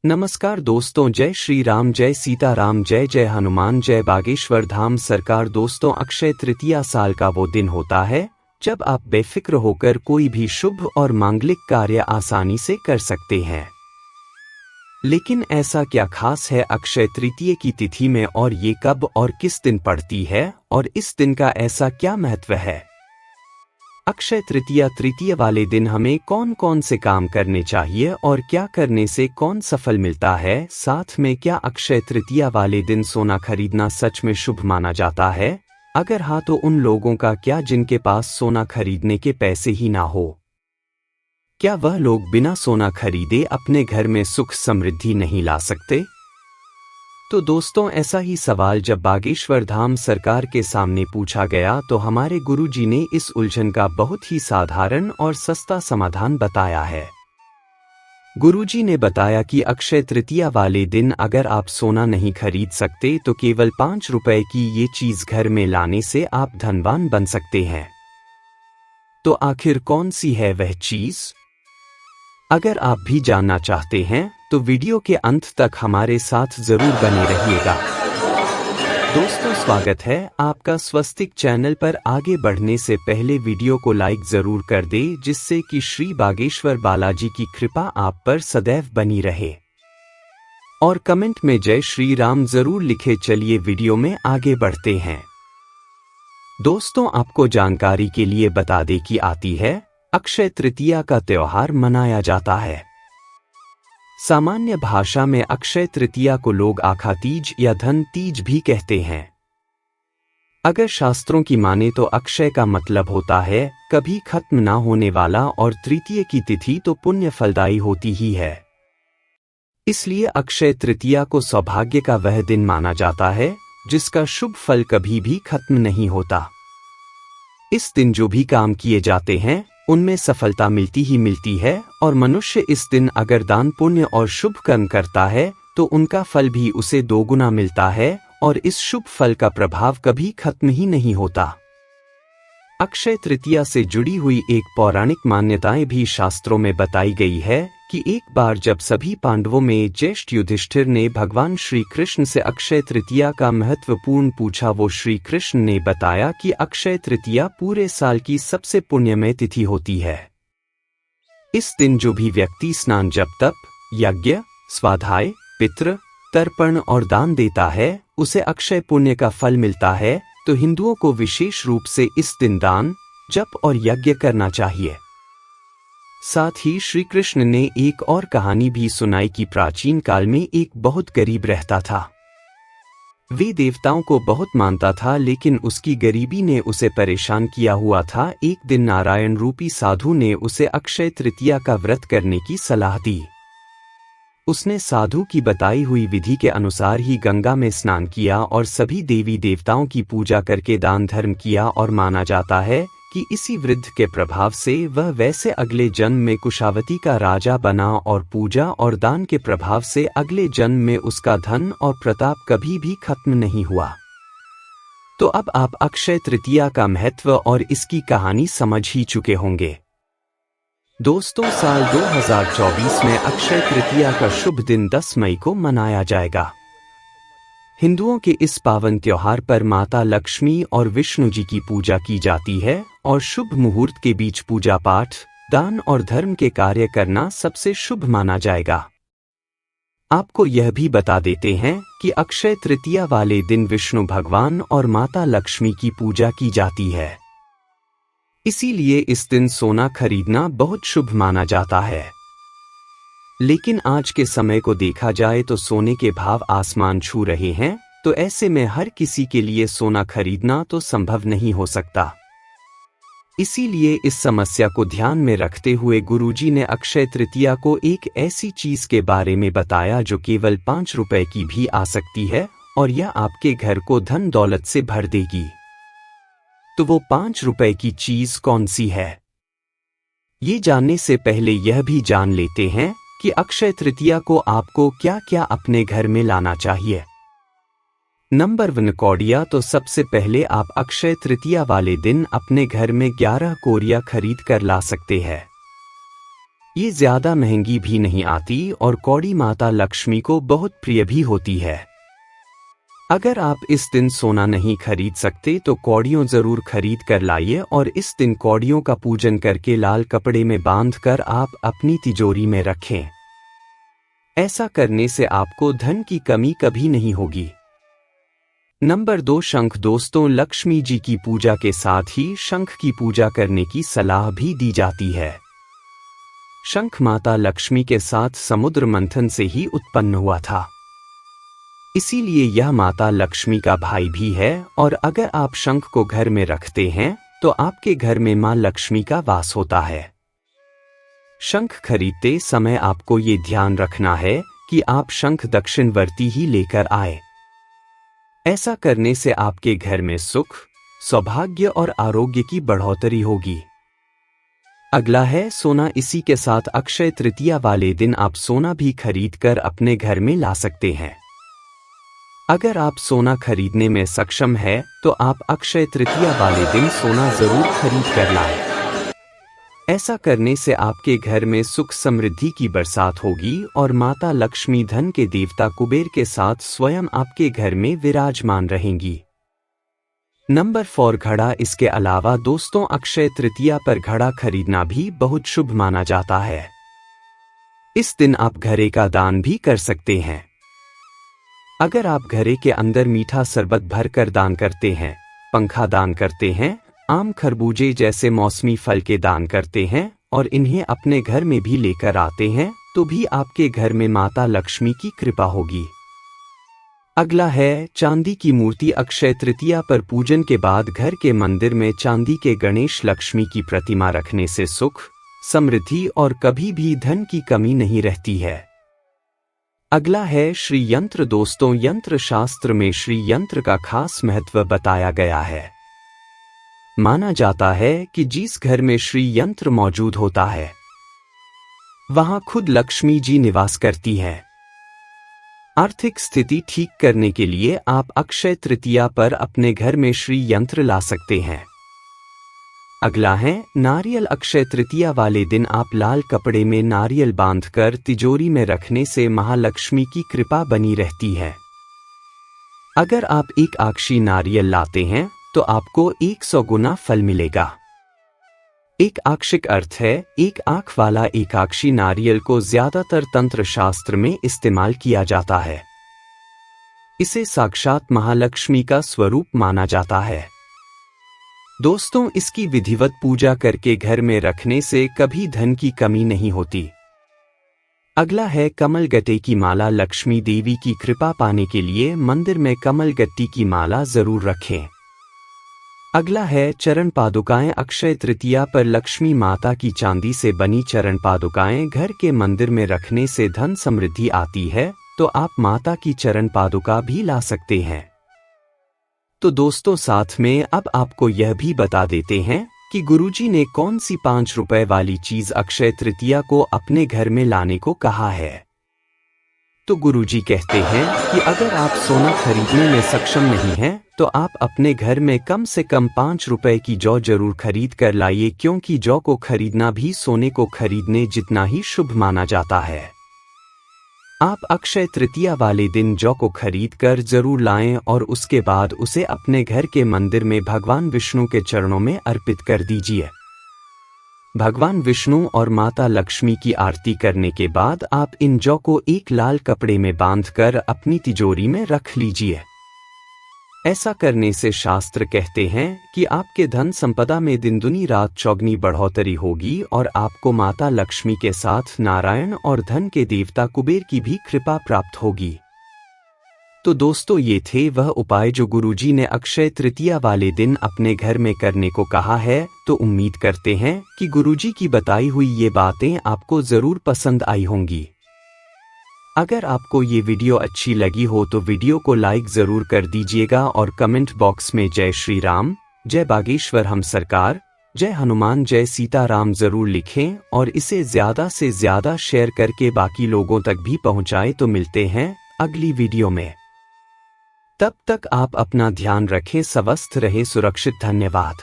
नमस्कार दोस्तों, जय श्री राम, जय सीताराम, जय जय हनुमान, जय बागेश्वर धाम सरकार। दोस्तों, अक्षय तृतीया साल का वो दिन होता है जब आप बेफिक्र होकर कोई भी शुभ और मांगलिक कार्य आसानी से कर सकते हैं। लेकिन ऐसा क्या खास है अक्षय तृतीया की तिथि में, और ये कब और किस दिन पड़ती है, और इस दिन का ऐसा क्या महत्व है? अक्षय तृतीया वाले दिन हमें कौन कौन से काम करने चाहिए और क्या करने से कौन सफल मिलता है? साथ में क्या अक्षय तृतीया वाले दिन सोना खरीदना सच में शुभ माना जाता है? अगर हाँ, तो उन लोगों का क्या जिनके पास सोना खरीदने के पैसे ही ना हो? क्या वह लोग बिना सोना खरीदे अपने घर में सुख समृद्धि नहीं ला सकते? तो दोस्तों, ऐसा ही सवाल जब बागेश्वर धाम सरकार के सामने पूछा गया तो हमारे गुरुजी ने इस उलझन का बहुत ही साधारण और सस्ता समाधान बताया है। गुरुजी ने बताया कि अक्षय तृतीया वाले दिन अगर आप सोना नहीं खरीद सकते तो केवल 5 रुपए की ये चीज घर में लाने से आप धनवान बन सकते हैं। तो आखिर कौन सी है वह चीज? अगर आप भी जानना चाहते हैं तो वीडियो के अंत तक हमारे साथ जरूर बने रहिएगा। दोस्तों, स्वागत है आपका स्वस्तिक चैनल पर। आगे बढ़ने से पहले वीडियो को लाइक जरूर कर दे, जिससे कि श्री बागेश्वर बालाजी की कृपा आप पर सदैव बनी रहे। और कमेंट में जय श्री राम जरूर लिखे। चलिए वीडियो में आगे बढ़ते हैं। दोस्तों, आपको जानकारी के लिए बता दें कि आती है अक्षय तृतीया का त्योहार मनाया जाता है। सामान्य भाषा में अक्षय तृतीया को लोग आखा तीज या धन तीज भी कहते हैं। अगर शास्त्रों की माने तो अक्षय का मतलब होता है कभी खत्म ना होने वाला, और तृतीया की तिथि तो पुण्य फलदायी होती ही है। इसलिए अक्षय तृतीया को सौभाग्य का वह दिन माना जाता है जिसका शुभ फल कभी भी खत्म नहीं होता। इस दिन जो भी काम किए जाते हैं उनमें सफलता मिलती ही मिलती है, और मनुष्य इस दिन अगर दान पुण्य और शुभ कर्म करता है तो उनका फल भी उसे दोगुना मिलता है, और इस शुभ फल का प्रभाव कभी खत्म ही नहीं होता। अक्षय तृतीया से जुड़ी हुई एक पौराणिक मान्यताएं भी शास्त्रों में बताई गई है कि एक बार जब सभी पांडवों में ज्येष्ठ युधिष्ठिर ने भगवान श्री कृष्ण से अक्षय तृतीया का महत्वपूर्ण पूछा, वो श्री कृष्ण ने बताया कि अक्षय तृतीया पूरे साल की सबसे पुण्यमय तिथि होती है। इस दिन जो भी व्यक्ति स्नान, जप, तप, यज्ञ, स्वाध्याय, पितृ तर्पण और दान देता है उसे अक्षय पुण्य का फल मिलता है। तो हिंदुओं को विशेष रूप से इस दिन दान, जप और यज्ञ करना चाहिए। साथ ही श्री कृष्ण ने एक और कहानी भी सुनाई कि प्राचीन काल में एक बहुत गरीब रहता था। वे देवताओं को बहुत मानता था, लेकिन उसकी गरीबी ने उसे परेशान किया हुआ था। एक दिन नारायण रूपी साधु ने उसे अक्षय तृतीया का व्रत करने की सलाह दी। उसने साधु की बताई हुई विधि के अनुसार ही गंगा में स्नान किया और सभी देवी देवताओं की पूजा करके दान धर्म किया, और माना जाता है कि इसी वृद्ध के प्रभाव से वह वैसे अगले जन्म में कुशावती का राजा बना, और पूजा और दान के प्रभाव से अगले जन्म में उसका धन और प्रताप कभी भी खत्म नहीं हुआ। तो अब आप अक्षय तृतीया का महत्व और इसकी कहानी समझ ही चुके होंगे। दोस्तों, साल 2024 में अक्षय तृतीया का शुभ दिन 10 मई को मनाया जाएगा। हिंदुओं के इस पावन त्योहार पर माता लक्ष्मी और विष्णु जी की पूजा की जाती है, और शुभ मुहूर्त के बीच पूजा पाठ, दान और धर्म के कार्य करना सबसे शुभ माना जाएगा। आपको यह भी बता देते हैं कि अक्षय तृतीया वाले दिन विष्णु भगवान और माता लक्ष्मी की पूजा की जाती है। इसीलिए इस दिन सोना खरीदना बहुत शुभ माना जाता है। लेकिन आज के समय को देखा जाए तो सोने के भाव आसमान छू रहे हैं, तो ऐसे में हर किसी के लिए सोना खरीदना तो संभव नहीं हो सकता। इसीलिए इस समस्या को ध्यान में रखते हुए गुरुजी ने अक्षय तृतीया को एक ऐसी चीज के बारे में बताया जो केवल 5 रुपए की भी आ सकती है, और यह आपके घर को धन दौलत से भर देगी। तो वो 5 रुपए की चीज कौन सी है? ये जानने से पहले यह भी जान लेते हैं कि अक्षय तृतीया को आपको क्या क्या अपने घर में लाना चाहिए। नंबर 1, कौड़िया। तो सबसे पहले आप अक्षय तृतीया वाले दिन अपने घर में 11 कौड़िया खरीद कर ला सकते हैं। ये ज्यादा महंगी भी नहीं आती और कौड़ी माता लक्ष्मी को बहुत प्रिय भी होती है। अगर आप इस दिन सोना नहीं खरीद सकते तो कौड़ियों जरूर खरीद कर लाइए और इस दिन कौड़ियों का पूजन करके लाल कपड़े में बांधकर आप अपनी तिजोरी में रखें। ऐसा करने से आपको धन की कमी कभी नहीं होगी। नंबर 2, शंख। दोस्तों, लक्ष्मी जी की पूजा के साथ ही शंख की पूजा करने की सलाह भी दी जाती है। शंख माता लक्ष्मी के साथ समुद्र मंथन से ही उत्पन्न हुआ था, इसीलिए यह माता लक्ष्मी का भाई भी है और अगर आप शंख को घर में रखते हैं तो आपके घर में मां लक्ष्मी का वास होता है। शंख खरीदते समय आपको ये ध्यान रखना है कि आप शंख दक्षिणवर्ती ही लेकर आए। ऐसा करने से आपके घर में सुख, सौभाग्य और आरोग्य की बढ़ोतरी होगी। अगला है सोना। इसी के साथ अक्षय तृतीया वाले दिन आप सोना भी खरीदकर अपने घर में ला सकते हैं। अगर आप सोना खरीदने में सक्षम है तो आप अक्षय तृतीया वाले दिन सोना जरूर खरीद कर लाएं। ऐसा करने से आपके घर में सुख समृद्धि की बरसात होगी और माता लक्ष्मी धन के देवता कुबेर के साथ स्वयं आपके घर में विराजमान रहेंगी। नंबर 4, घड़ा। इसके अलावा दोस्तों, अक्षय तृतीया पर घड़ा खरीदना भी बहुत शुभ माना जाता है। इस दिन आप घड़े का दान भी कर सकते हैं। अगर आप घड़े के अंदर मीठा शरबत भरकर दान करते हैं, पंखा दान करते हैं, आम खरबूजे जैसे मौसमी फल के दान करते हैं और इन्हें अपने घर में भी लेकर आते हैं तो भी आपके घर में माता लक्ष्मी की कृपा होगी। अगला है चांदी की मूर्ति। अक्षय तृतीया पर पूजन के बाद घर के मंदिर में चांदी के गणेश लक्ष्मी की प्रतिमा रखने से सुख, समृद्धि और कभी भी धन की कमी नहीं रहती है। अगला है श्री यंत्र। दोस्तों, यंत्र शास्त्र में श्री यंत्र का खास महत्व बताया गया है। माना जाता है कि जिस घर में श्री यंत्र मौजूद होता है वहां खुद लक्ष्मी जी निवास करती है। आर्थिक स्थिति ठीक करने के लिए आप अक्षय तृतीया पर अपने घर में श्री यंत्र ला सकते हैं। अगला है नारियल। अक्षय तृतीया वाले दिन आप लाल कपड़े में नारियल बांधकर तिजोरी में रखने से महालक्ष्मी की कृपा बनी रहती है। अगर आप एक आक्षी नारियल लाते हैं तो आपको 100 गुना फल मिलेगा। एक आक्षिक अर्थ है एक आंख वाला। एकाक्षी नारियल को ज्यादातर तंत्र शास्त्र में इस्तेमाल किया जाता है। इसे साक्षात महालक्ष्मी का स्वरूप माना जाता है। दोस्तों, इसकी विधिवत पूजा करके घर में रखने से कभी धन की कमी नहीं होती। अगला है कमल गट्टे की माला। लक्ष्मी देवी की कृपा पाने के लिए मंदिर में कमल गट्टी की माला जरूर रखें। अगला है चरण पादुकाएं। अक्षय तृतीया पर लक्ष्मी माता की चांदी से बनी चरण पादुकाएं घर के मंदिर में रखने से धन समृद्धि आती है, तो आप माता की चरण पादुका भी ला सकते हैं। तो दोस्तों, साथ में अब आपको यह भी बता देते हैं कि गुरुजी ने कौन सी 5 रुपए वाली चीज अक्षय तृतीया को अपने घर में लाने को कहा है। तो गुरुजी कहते हैं कि अगर आप सोना खरीदने में सक्षम नहीं हैं, तो आप अपने घर में कम से कम 5 रुपए की जौ जरूर खरीद कर लाइए, क्योंकि जौ को खरीदना भी सोने को खरीदने जितना ही शुभ माना जाता है। आप अक्षय तृतीया वाले दिन जौ को खरीद कर जरूर लाएं और उसके बाद उसे अपने घर के मंदिर में भगवान विष्णु के चरणों में अर्पित कर दीजिए। भगवान विष्णु और माता लक्ष्मी की आरती करने के बाद आप इन जौ को एक लाल कपड़े में बांधकर अपनी तिजोरी में रख लीजिए। ऐसा करने से शास्त्र कहते हैं कि आपके धन संपदा में दिन दुनी रात चौगनी बढ़ोतरी होगी और आपको माता लक्ष्मी के साथ नारायण और धन के देवता कुबेर की भी कृपा प्राप्त होगी। तो दोस्तों, ये थे वह उपाय जो गुरुजी ने अक्षय तृतीया वाले दिन अपने घर में करने को कहा है। तो उम्मीद करते हैं कि गुरुजी की बताई हुई ये बातें आपको जरूर पसंद आई होंगी। अगर आपको ये वीडियो अच्छी लगी हो तो वीडियो को लाइक जरूर कर दीजिएगा और कमेंट बॉक्स में जय श्री राम, जय बागेश्वर हम सरकार, जय हनुमान, जय सीताराम जरूर लिखें और इसे ज्यादा से ज्यादा शेयर करके बाकी लोगों तक भी पहुंचाएं। तो मिलते हैं अगली वीडियो में। तब तक आप अपना ध्यान रखें, स्वस्थ रहे, सुरक्षित। धन्यवाद।